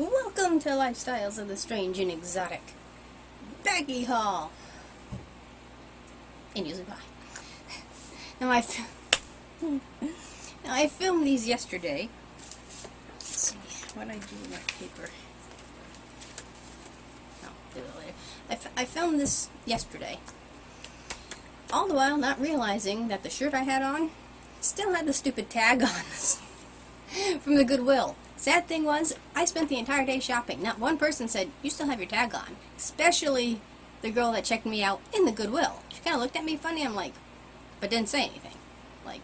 Welcome to Lifestyles of the Strange and Exotic. Baggy Haul. And usually bye. Now I filmed these yesterday. Let's see, what did I do with my paper? No, do it later. I filmed this yesterday. All the while not realizing that the shirt I had on still had the stupid tag on this from the Goodwill. Sad thing was, I spent the entire day shopping. Not one person said, "You still have your tag on." Especially the girl that checked me out in the Goodwill. She kind of looked at me funny. I'm like, but didn't say anything. Like,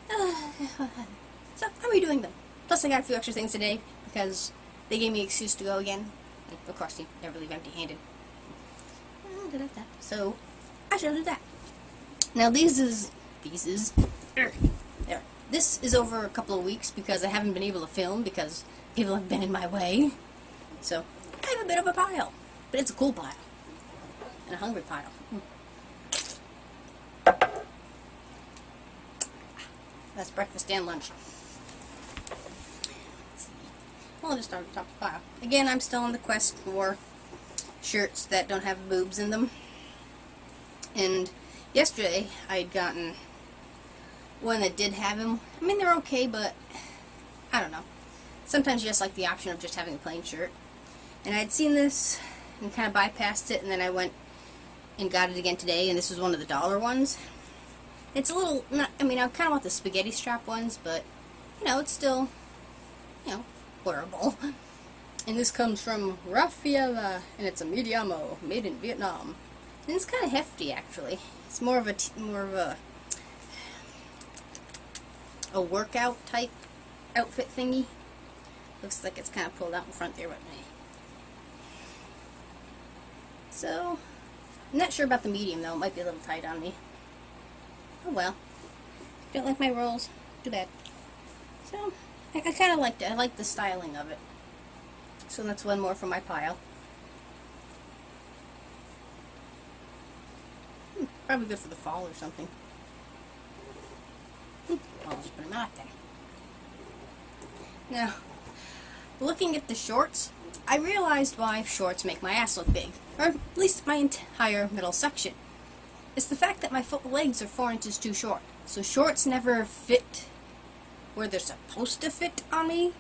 so I'm redoing them. Plus I got a few extra things today because they gave me an excuse to go again. And of course, you never leave empty-handed. So I shall do that. Now this is over a couple of weeks because I haven't been able to film because people have been in my way. So I have a bit of a pile, but it's a cool pile and a hungry pile. That's breakfast and lunch. Well, I'll just start at the top of the pile. Again, I'm still on the quest for shirts that don't have boobs in them. And yesterday I'd gotten one that did have them. I mean, they're okay, but I don't know. Sometimes you just like the option of just having a plain shirt. And I'd seen this and kind of bypassed it, and then I went and got it again today, and this was one of the dollar ones. It's a little, I mean, I kind of want the spaghetti strap ones, but, you know, it's still, you know, wearable. And this comes from Rafaela, and it's a mediamo, made in Vietnam. And it's kind of hefty, actually. It's more of a workout type outfit thingy. Looks like it's kind of pulled out in front there with me. So, I'm not sure about the medium though. It might be a little tight on me. Oh well. Don't like my rolls. Too bad. So, I kind of liked it. I like the styling of it. So that's one more for my pile. Probably good for the fall or something. I'll just put them out there. Now, looking at the shorts, I realized why shorts make my ass look big. Or at least my entire middle section. It's the fact that my legs are 4 inches too short. So shorts never fit where they're supposed to fit on me.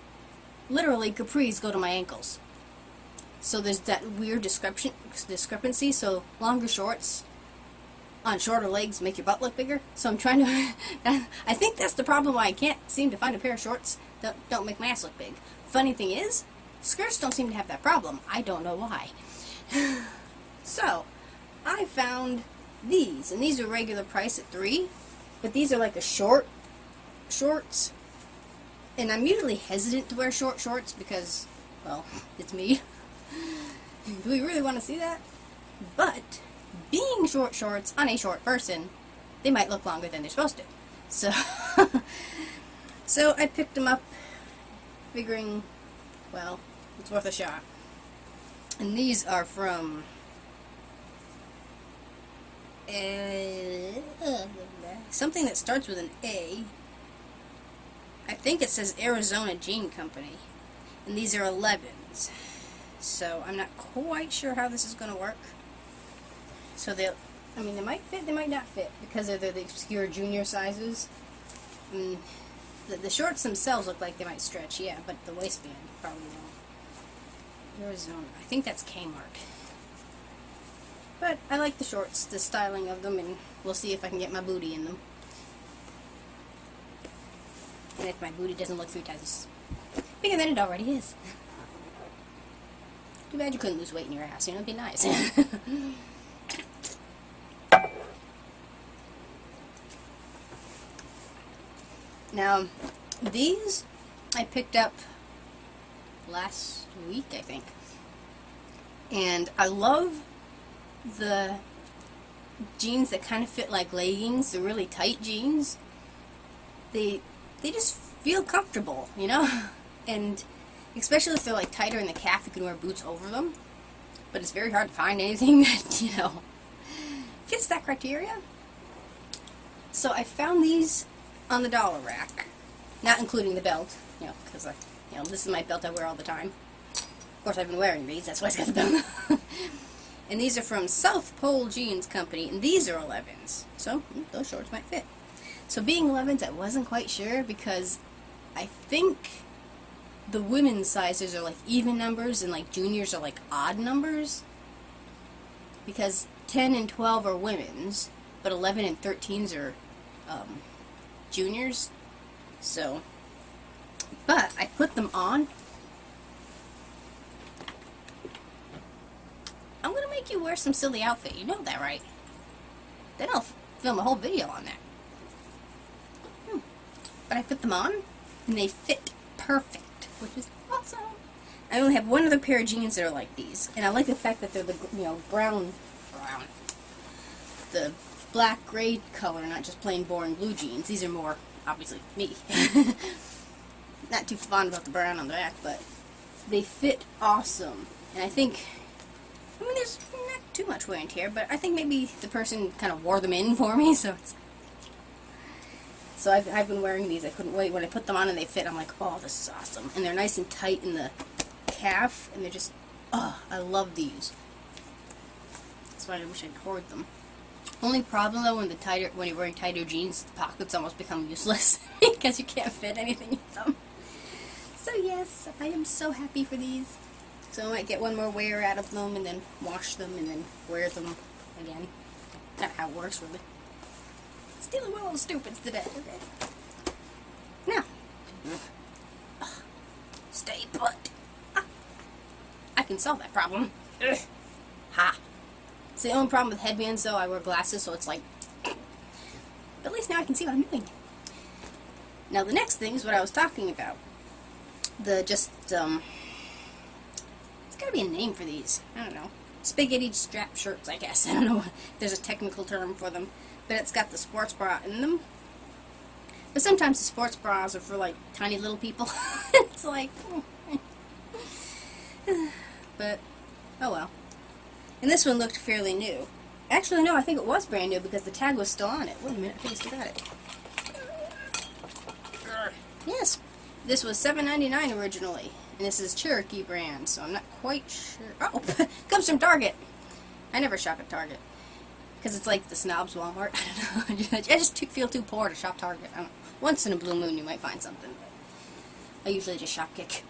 Literally, capris go to my ankles. So there's that weird discrepancy. So longer shorts on shorter legs make your butt look bigger. So I'm trying to... I think that's the problem why I can't seem to find a pair of shorts that don't make my ass look big. Funny thing is, skirts don't seem to have that problem. I don't know why. So, I found these. And these are regular price at $3. But these are like a shorts. And I'm usually hesitant to wear short shorts because, well, it's me. Do we really want to see that? But being short shorts on a short person, they might look longer than they're supposed to. So, so I picked them up, figuring, well, it's worth a shot. And these are from something that starts with an A. I think it says Arizona Jean Company. And these are 11s. So I'm not quite sure how this is going to work. So they might fit, they might not fit, because they're the obscure junior sizes. The shorts themselves look like they might stretch, yeah, but the waistband probably won't. Arizona, I think that's Kmart. But I like the shorts, the styling of them, and we'll see if I can get my booty in them. And if my booty doesn't look 3 times bigger than it already is. Too bad you couldn't lose weight in your ass, you know, it'd be nice. Now, these I picked up last week, I think. And I love the jeans that kind of fit like leggings, the really tight jeans. They just feel comfortable, you know? And especially if they're like tighter in the calf, you can wear boots over them. But it's very hard to find anything that, you know, fits that criteria. So I found these on the dollar rack, not including the belt, you know, because I You know, this is my belt I wear all the time. Of course, I've been wearing these, that's why it's got the belt. And these are from South Pole Jeans Company, and these are 11s. So, those shorts might fit. So being 11s, I wasn't quite sure, because I think the women's sizes are like even numbers, and like juniors are like odd numbers. Because 10 and 12 are women's, but 11 and 13s are juniors. So, but I put them on. I'm going to make you wear some silly outfit. You know that, right? Then I'll film a whole video on that. But I put them on, and they fit perfect, which is awesome. I only have one other pair of jeans that are like these, and I like the fact that they're the, you know, brown, the black gray color, not just plain boring blue jeans. These are more, obviously, me. Not too fond about the brown on the back, but they fit awesome. And I think, I mean, there's not too much wear and tear, but I think maybe the person kind of wore them in for me, so it's... So I've been wearing these. I couldn't wait. When I put them on and they fit, I'm like, oh, this is awesome. And they're nice and tight in the calf, and they're just, oh, I love these. That's why I wish I'd hoard them. Only problem though, when you're wearing tighter jeans, the pockets almost become useless because you can't fit anything in them. So yes, I am so happy for these. So I might get one more wear out of them and then wash them and then wear them again. Not how it works really. Stealing one of those stupids today, okay? Now, stay put. I can solve that problem. Ha! It's the only problem with headbands, though. I wear glasses, so it's like... But at least now I can see what I'm doing. Now, the next thing is what I was talking about. It's gotta be a name for these. I don't know. Spaghetti strap shirts, I guess. I don't know if there's a technical term for them. But it's got the sports bra in them. But sometimes the sports bras are for, like, tiny little people. It's like... But, oh well. And this one looked fairly new. Actually, no, I think it was brand new because the tag was still on it. Wait a minute, I think I still got it. Yes, this was $7.99 originally. And this is Cherokee brand, so I'm not quite sure. Oh, comes from Target. I never shop at Target. Because it's like the snobs Walmart. I don't know. I just feel too poor to shop Target. I don't know. Once in a blue moon you might find something. But I usually just shop Kick.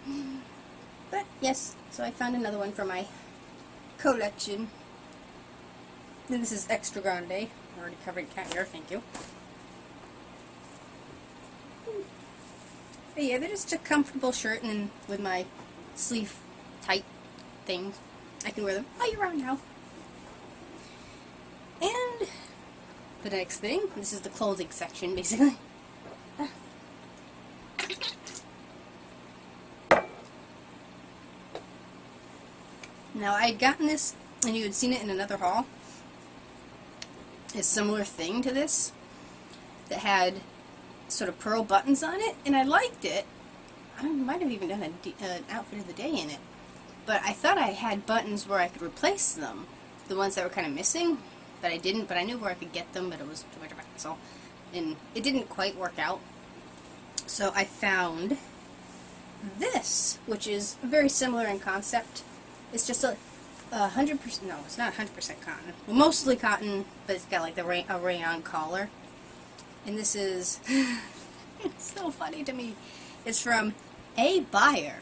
But, yes, so I found another one for my collection. And this is Extra Grande. I already covered cat hair, thank you. But yeah, they're just a comfortable shirt, and with my sleeve tight things, I can wear them all year round now. And the next thing, this is the clothing section, basically. Now, I had gotten this, and you had seen it in another haul, a similar thing to this, that had sort of pearl buttons on it, and I liked it. I might have even done an outfit of the day in it. But I thought I had buttons where I could replace them, the ones that were kind of missing, but I didn't, but I knew where I could get them, but it was too much of a hassle. And it didn't quite work out. So I found this, which is very similar in concept. It's just a 100%, no, it's not 100% cotton. Well, mostly cotton, but it's got like a rayon collar. And this is, it's so funny to me. It's from a buyer,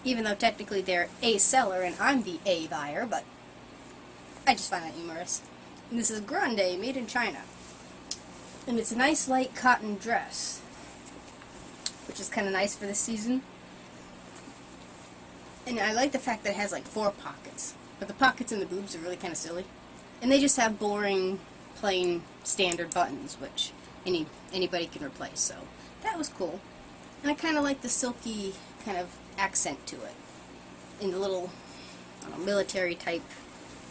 even though technically they're a seller and I'm the a buyer, but I just find that humorous. And this is Grande, made in China. And it's a nice light cotton dress, which is kind of nice for this season. And I like the fact that it has like 4 pockets, but the pockets in the boobs are really kind of silly. And they just have boring, plain, standard buttons, which anybody can replace, so that was cool. And I kind of like the silky kind of accent to it. In the little, I don't know, military type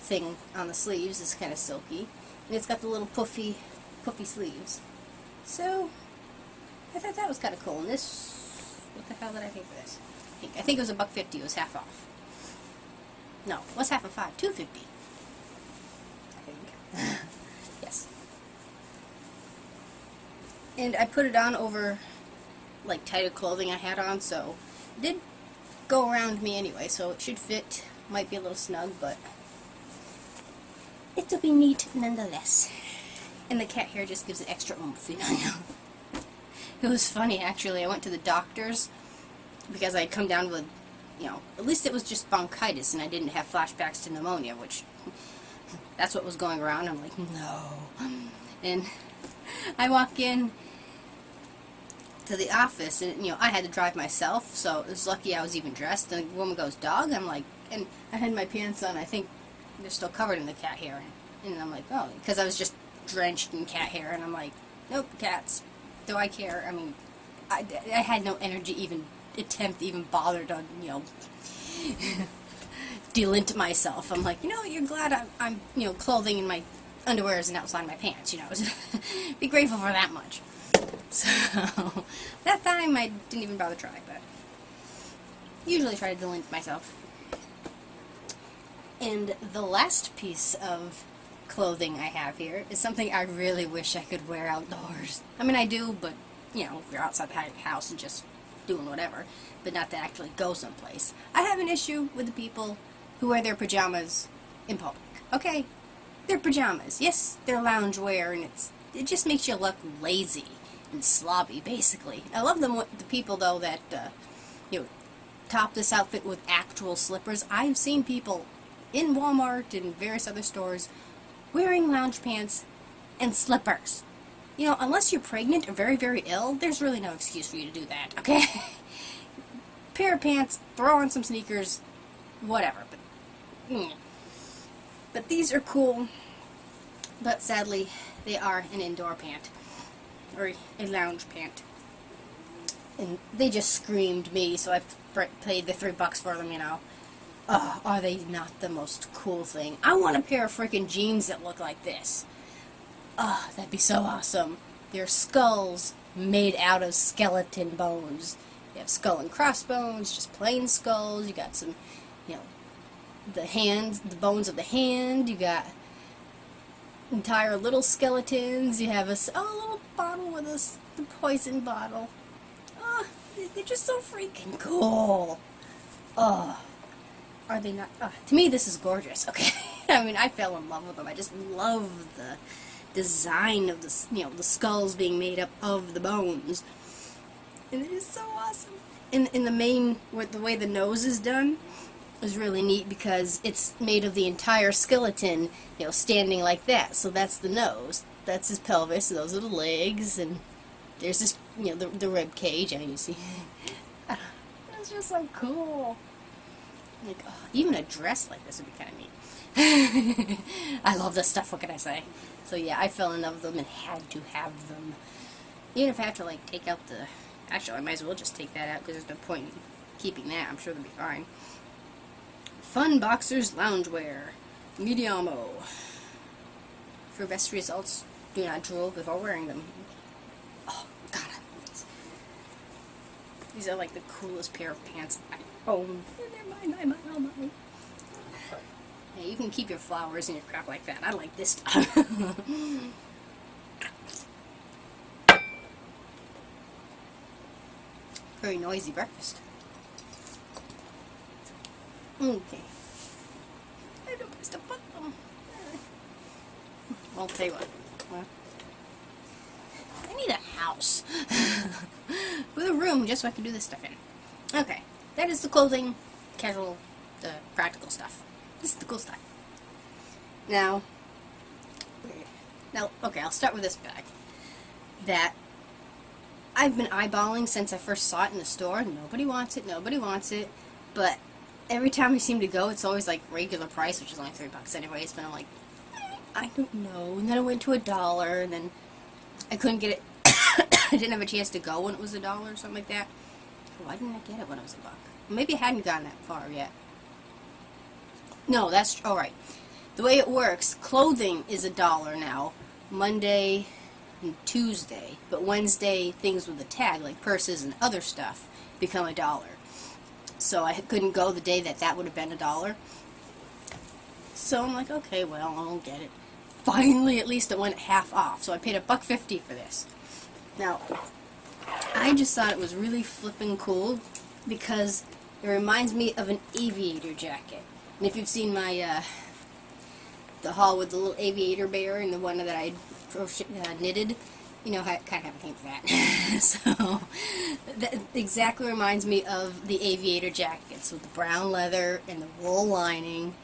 thing on the sleeves is kind of silky. And it's got the little puffy sleeves. So, I thought that was kind of cool. And this, what the hell did I pay for this? I think it was $1.50. It was half off. No, what's half of $5? $2.50. I think. Yes. And I put it on over like tighter clothing I had on, so did go around me anyway, so it should fit. Might be a little snug, but it'll be neat nonetheless. And the cat hair just gives it extra oomph, you know. It was funny, actually. I went to the doctor's because I had come down with, you know, at least it was just bronchitis and I didn't have flashbacks to pneumonia, which that's what was going around. I'm like, no. And I walk in to the office and, you know, I had to drive myself, so it was lucky I was even dressed. And the woman goes, dog? I'm like, and I had my pants on. I think they're still covered in the cat hair. And I'm like, oh, because I was just drenched in cat hair. And I'm like, nope, cats. Do I care? I mean, I had no energy even attempt even bother to, you know, delint myself. I'm like, you know, you're glad I'm you know, clothing in my underwear isn't outside my pants, you know. Be grateful for that much. So, that time I didn't even bother try, but usually try to delint myself. And the last piece of clothing I have here is something I really wish I could wear outdoors. I mean, I do, but, you know, if you're outside the house and just doing whatever, but not to actually go someplace. I have an issue with the people who wear their pajamas in public. Okay? They're pajamas. Yes, they're loungewear, and it just makes you look lazy and slobby, basically. I love the people, though, that, you know, top this outfit with actual slippers. I've seen people in Walmart and various other stores wearing lounge pants and slippers. You know, unless you're pregnant or very, very ill, there's really no excuse for you to do that, okay? Pair of pants, throw on some sneakers, whatever. But these are cool, but sadly, they are an indoor pant, or a lounge pant. And they just screamed me, so I paid the $3 for them, you know. Are they not the most cool thing? I want a pair of freaking jeans that look like this. That'd be so awesome. They're skulls made out of skeleton bones. You have skull and crossbones, just plain skulls. You got some, you know, the hands, the bones of the hand. You got entire little skeletons. You have a little bottle with the poison bottle. They're just so freaking cool. Are they not? To me, this is gorgeous. Okay, I mean, I fell in love with them. I just love the design of the, you know, the skulls being made up of the bones, and it is so awesome. In the main, the way the nose is done is really neat because it's made of the entire skeleton, you know, standing like that. So that's the nose. That's his pelvis. Those are the legs, and there's this, you know, the rib cage. And you see, it's just so cool. Like, even a dress like this would be kind of neat. I love this stuff, what can I say? So yeah, I fell in love with them and had to have them. Even if I have to, like, take out the... Actually, I might as well just take that out because there's no point in keeping that. I'm sure they'll be fine. Fun Boxers Loungewear. Mediamo. For best results, do not drool before wearing them. Oh, God. These are, like, the coolest pair of pants I own. They're mine, all mine. Yeah, you can keep your flowers and your crap like that. I like this stuff. Very noisy breakfast. Okay. I don't know to put them. I'll tell you what. I need a house. With a room just so I can do this stuff in. Okay. That is the clothing, casual, the practical stuff. This is the cool stuff. Now, okay, I'll start with this bag. That I've been eyeballing since I first saw it in the store. Nobody wants it, nobody wants it. But every time I seem to go, it's always like regular price, which is only $3 anyways. But I'm like, I don't know. And then it went to $1, and then I couldn't get it. I didn't have a chance to go when it was $1 or something like that. Why didn't I get it when it was $1? Maybe I hadn't gotten that far yet. No, that's alright. The way it works, clothing is $1 now. Monday and Tuesday. But Wednesday, things with a tag, like purses and other stuff, become $1. So I couldn't go the day that would have been $1. So I'm like, okay, well, I'll get it. Finally, at least it went half off. So I paid $1.50 for this. Now, I just thought it was really flipping cool because it reminds me of an aviator jacket. And if you've seen my the haul with the little aviator bear and the one that I knitted, you know, I kind of have a thing for that. So that exactly reminds me of the aviator jackets with the brown leather and the wool lining.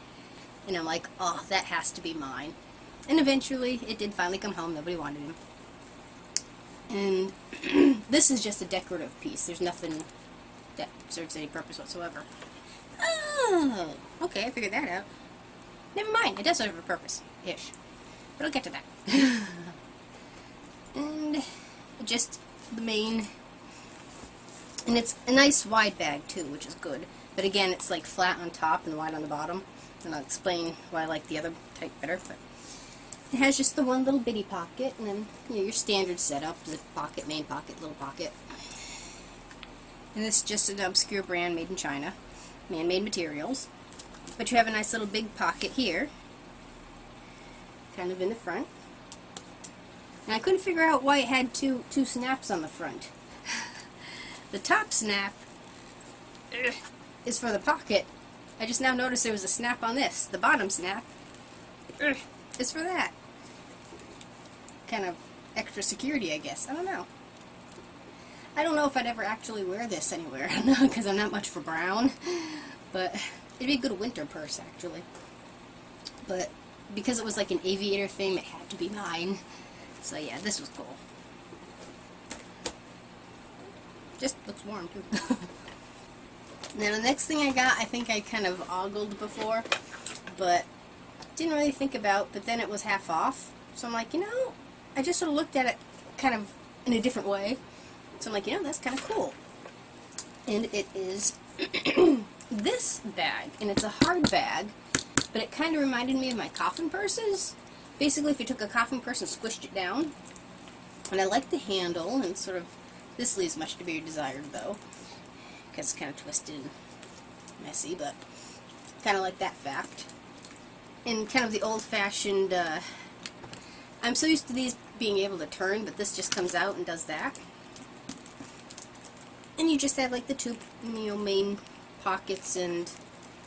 And I'm like, oh, that has to be mine. And eventually, it did finally come home. Nobody wanted him. And this is just a decorative piece. There's nothing that serves any purpose whatsoever. Oh, okay, I figured that out. Never mind, it does serve a purpose-ish. But I'll get to that. And just the main... And it's a nice wide bag, too, which is good. But again, it's like flat on top and wide on the bottom. And I'll explain why I like the other type better. But it has just the one little bitty pocket, and then, you know, your standard setup, zip pocket, main pocket, little pocket. And this is just an obscure brand made in China, man-made materials. But you have a nice little big pocket here, kind of in the front. And I couldn't figure out why it had two snaps on the front. The top snap is for the pocket. I just now noticed there was a snap on this. The bottom snap is for that. Kind of extra security, I guess. I don't know. I don't know if I'd ever actually wear this anywhere, because I'm not much for brown. But it'd be a good winter purse, actually. But because it was like an aviator theme, it had to be mine. So yeah, this was cool. Just looks warm, too. Now the next thing I got, I think I kind of ogled before, but didn't really think about, but then it was half off. So I'm like, you know, I just sort of looked at it kind of in a different way. So I'm like, you know, that's kind of cool. And it is this bag, and it's a hard bag, but it kind of reminded me of my coffin purses. Basically, if you took a coffin purse and squished it down, and I like the handle, and sort of, this leaves much to be desired, though, because it's kind of twisted and messy, but kind of like that fact. And kind of the old-fashioned, I'm so used to these being able to turn, but this just comes out and does that. And you just have like the two, you know, main pockets and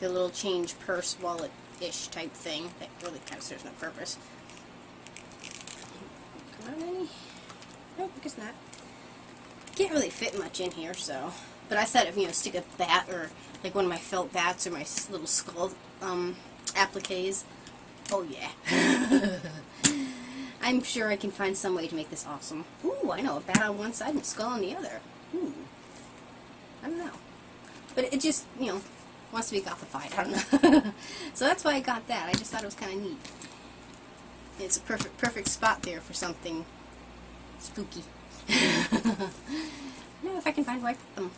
the little change purse wallet-ish type thing that really kind of serves no purpose. Come on, any? Nope, I guess not. Can't really fit much in here, so. But I thought if, you know, stick a bat or like one of my felt bats or my little skull appliques. Oh yeah. I'm sure I can find some way to make this awesome. Ooh, I know, a bat on one side and a skull on the other. Ooh. I don't know. But it just, you know, wants to be gothified. I don't know. So that's why I got that. I just thought it was kind of neat. It's a perfect spot there for something spooky. No, if I can find where I put them.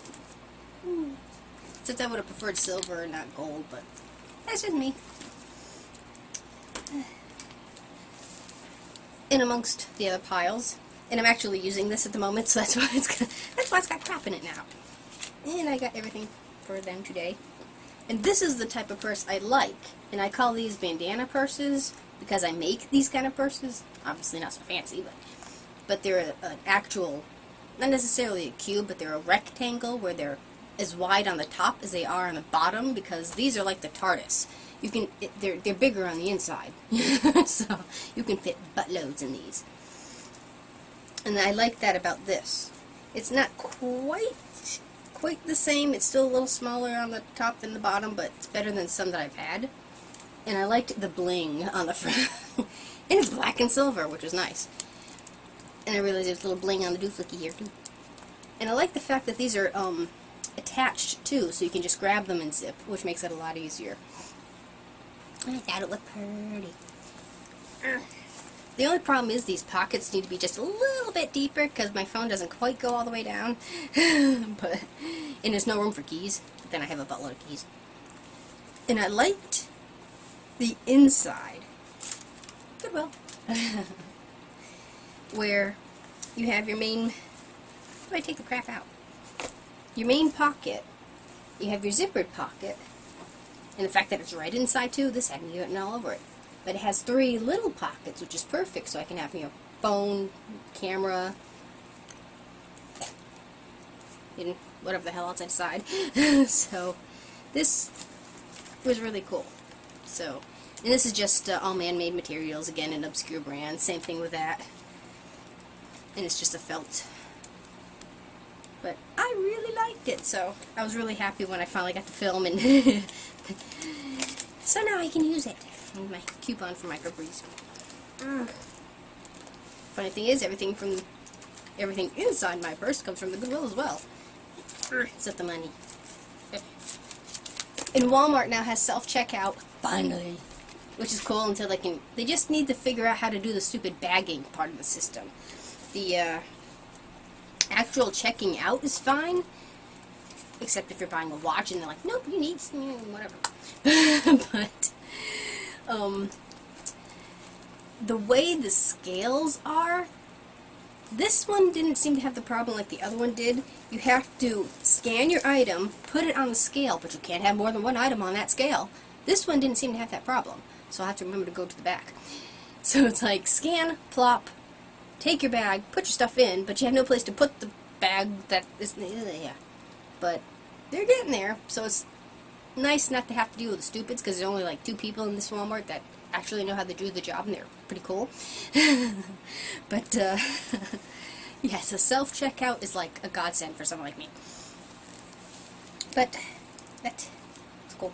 Since I would have preferred silver and not gold, but that's just me. In amongst the other piles, and I'm actually using this at the moment, so that's why it's got crap in it now. And I got everything for them today. And this is the type of purse I like, and I call these bandana purses because I make these kind of purses. Obviously not so fancy, but they're an actual, not necessarily a cube, but they're a rectangle where they're as wide on the top as they are on the bottom, because these are like the TARDIS. You can, they're bigger on the inside, so you can fit buttloads in these. And I like that about this. It's not quite the same. It's still a little smaller on the top than the bottom, but it's better than some that I've had. And I liked the bling on the front. And it's black and silver, which is nice. And I realized there's a little bling on the dooflicky here, too. And I like the fact that these are attached, too, so you can just grab them and zip, which makes it a lot easier. I thought it looked pretty. The only problem is these pockets need to be just a little bit deeper because my phone doesn't quite go all the way down. And there's no room for keys. But then I have a buttload of keys. And I liked the inside. Goodwill. Where you have your main... How do I take the crap out? Your main pocket. You have your zippered pocket. And the fact that it's right inside too, this had me written all over it. But it has 3 little pockets, which is perfect, so I can have, you know, phone, camera. whatever the hell else I decide. So this was really cool. So, and this is just all man-made materials, again, an obscure brand. Same thing with that. And it's just a felt. But I really liked it, so I was really happy when I finally got the film, and so now I can use it. And my coupon for microbreeze. Funny thing is, everything inside my purse comes from the Goodwill as well. Except the money. And Walmart now has self-checkout, finally. Which is cool until they just need to figure out how to do the stupid bagging part of the system. The actual checking out is fine, except if you're buying a watch and they're like, nope, you need whatever. But the way the scales are, this one didn't seem to have the problem like the other one did. You have to scan your item, put it on the scale, but you can't have more than one item on that scale. This one didn't seem to have that problem, so I'll have to remember to go to the back. So it's like, scan, plop, take your bag, put your stuff in, but you have no place to put the bag that is, yeah. But they're getting there, so it's nice not to have to deal with the stupids, because there's only like 2 people in this Walmart that actually know how to do the job, and they're pretty cool. But, yeah, so self-checkout is like a godsend for someone like me. But, that's cool.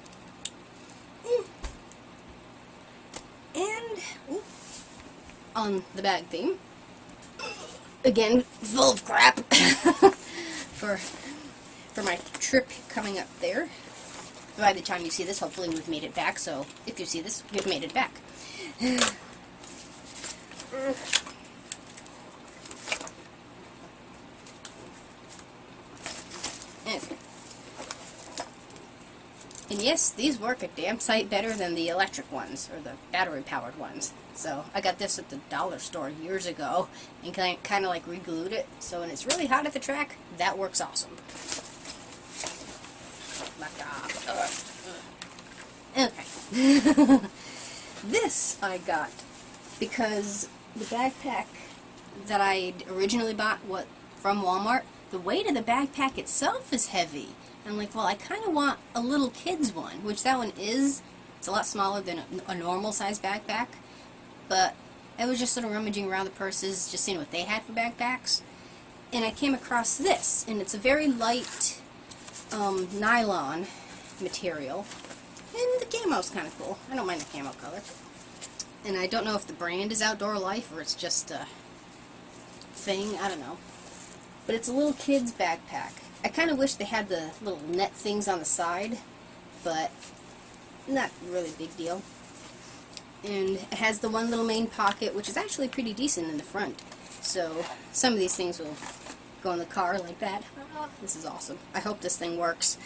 And, on the bag theme, again, full of crap for my trip coming up there. By the time you see this, hopefully we've made it back, so if you see this, we've made it back. Okay. And yes, these work a damn sight better than the electric ones, or the battery-powered ones. So, I got this at the dollar store years ago, and kind of like re-glued it, so when it's really hot at the track, that works awesome. Okay. This I got because the backpack that I originally bought from Walmart, the weight of the backpack itself is heavy. I'm like, well, I kind of want a little kid's one, which that one is. It's a lot smaller than a normal size backpack, but I was just sort of rummaging around the purses, just seeing what they had for backpacks, and I came across this, and it's a very light nylon material, and the camo's kind of cool. I don't mind the camo color. And I don't know if the brand is Outdoor Life or it's just a thing, I don't know. But it's a little kid's backpack. I kind of wish they had the little net things on the side, but not really a big deal. And it has the one little main pocket, which is actually pretty decent in the front. So some of these things will go in the car like that. Oh, this is awesome. I hope this thing works.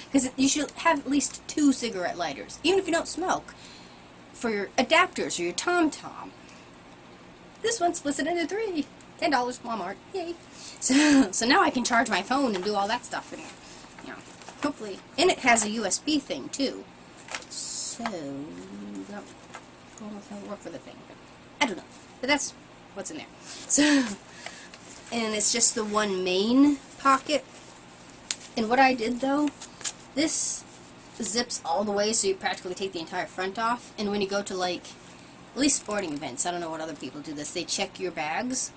Because you should have at least 2 cigarette lighters, even if you don't smoke, for your adapters or your TomTom. This one splits it into 3. $10 Walmart. Yay. So now I can charge my phone and do all that stuff. And, you know, hopefully. And it has a USB thing, too. So, I don't know if that'll work for the thing. I don't know. But that's what's in there. So, and it's just the one main pocket. And what I did, though, this zips all the way, so you practically take the entire front off. And when you go to, like, at least sporting events, I don't know what other people do this, they check your bags.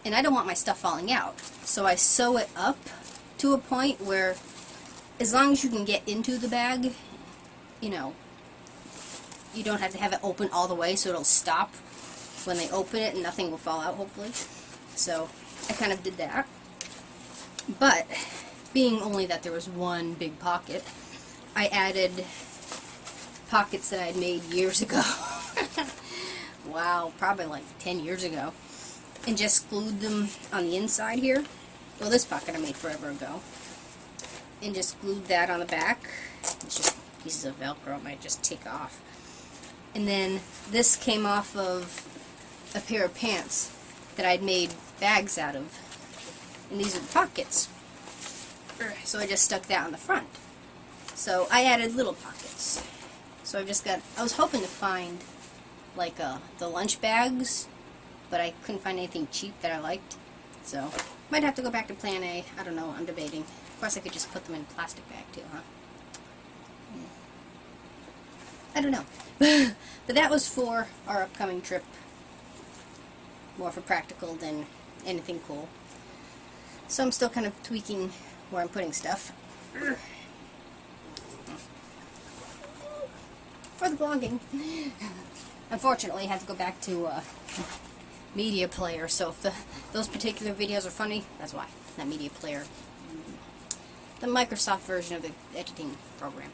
And I don't want my stuff falling out. So I sew it up to a point where, as long as you can get into the bag, you know, you don't have to have it open all the way, so it'll stop when they open it and nothing will fall out, hopefully. So I kind of did that. But being only that there was one big pocket, I added pockets that I had made years ago. Wow, probably like 10 years ago. And just glued them on the inside here. Well, this pocket I made forever ago. And just glued that on the back. It's just pieces of Velcro I might just take off. And then this came off of a pair of pants that I'd made bags out of. And these are the pockets. So I just stuck that on the front. So I added little pockets. So I've just got, I was hoping to find like the lunch bags, but I couldn't find anything cheap that I liked. So Might have to go back to plan A. I don't know. I'm debating. Of course, I could just put them in a plastic bag too, huh? I don't know. But that was for our upcoming trip. More for practical than anything cool. So I'm still kind of tweaking where I'm putting stuff. For the vlogging. Unfortunately, I had to go back to Media Player, so if those particular videos are funny, that's why. Not Media Player. The Microsoft version of the editing program.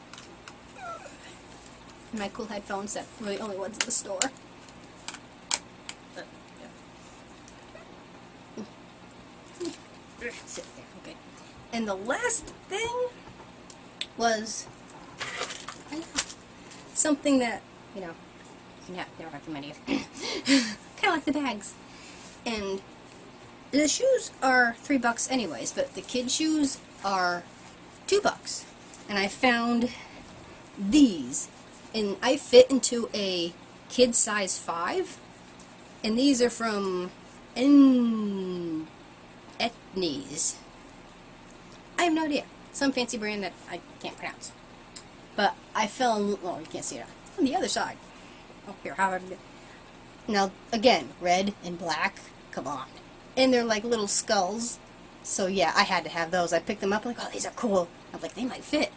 And my cool headphones that were the only ones in the store. Sit there, okay. And the last thing was something that, you know, you never have too many of. Kind of like the bags. And the shoes are $3 anyways, but the kid shoes are $2. And I found these. And I fit into a kid size 5. And these are from Etnies. I have no idea. Some fancy brand that I can't pronounce. But I fell in... Oh, you can't see it. On the other side. Oh, here, how about it? Now, again, red and black. Come on. And they're like little skulls. So, yeah, I had to have those. I picked them up. I'm like, oh, these are cool. I'm like, they might fit.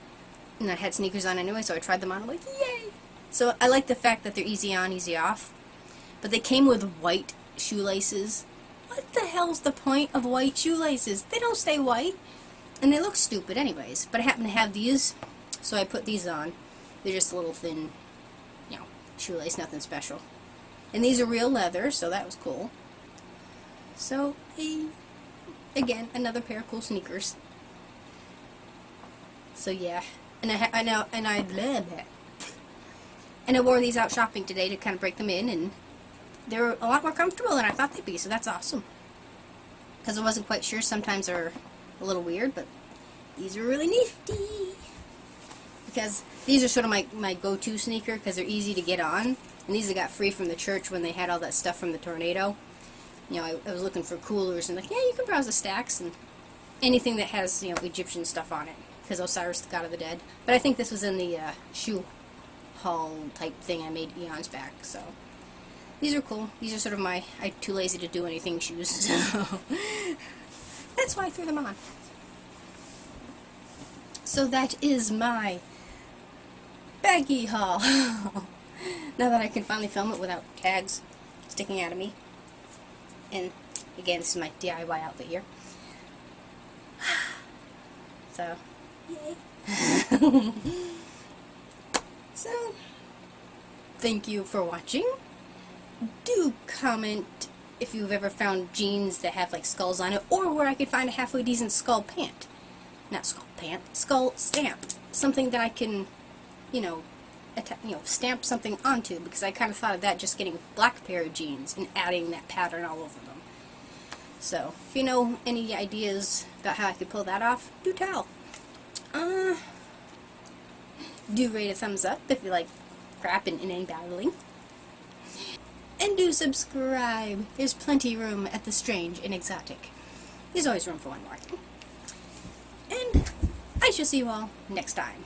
And I had sneakers on anyway, so I tried them on. I'm like, yay! So, I like the fact that they're easy on, easy off. But they came with white shoelaces. What the hell's the point of white shoelaces? They don't stay white. And they look stupid anyways. But I happen to have these, so I put these on. They're just a little thin, you know, shoelace, nothing special. And these are real leather, so that was cool. So, again, another pair of cool sneakers. So yeah, and I wore these out shopping today to kind of break them in, and they were a lot more comfortable than I thought they'd be, so that's awesome. Because I wasn't quite sure, sometimes they're a little weird, but these are really nifty. Because these are sort of my go-to sneaker, because they're easy to get on. And these I got free from the church when they had all that stuff from the tornado. You know, I was looking for coolers, and like, yeah, you can browse the stacks, and anything that has, you know, Egyptian stuff on it. Because Osiris, the god of the dead. But I think this was in the shoe haul type thing I made eons back, so... These are cool. These are sort of my, I'm too lazy to do anything shoes, so... That's why I threw them on. So that is my baggy haul. Now that I can finally film it without tags sticking out of me. And again, this is my DIY outfit here. So, yay. So, thank you for watching. Do comment if you've ever found jeans that have like skulls on it, or where I could find a halfway decent skull pant. Not skull pant, skull stamp. Something that I can, you know, stamp something onto, because I kind of thought of that, just getting a black pair of jeans and adding that pattern all over them. So, if you know any ideas about how I could pull that off, do tell. Do rate a thumbs up if you like crap and any battling. And do subscribe. There's plenty room at the strange and exotic. There's always room for one more. And I shall see you all next time.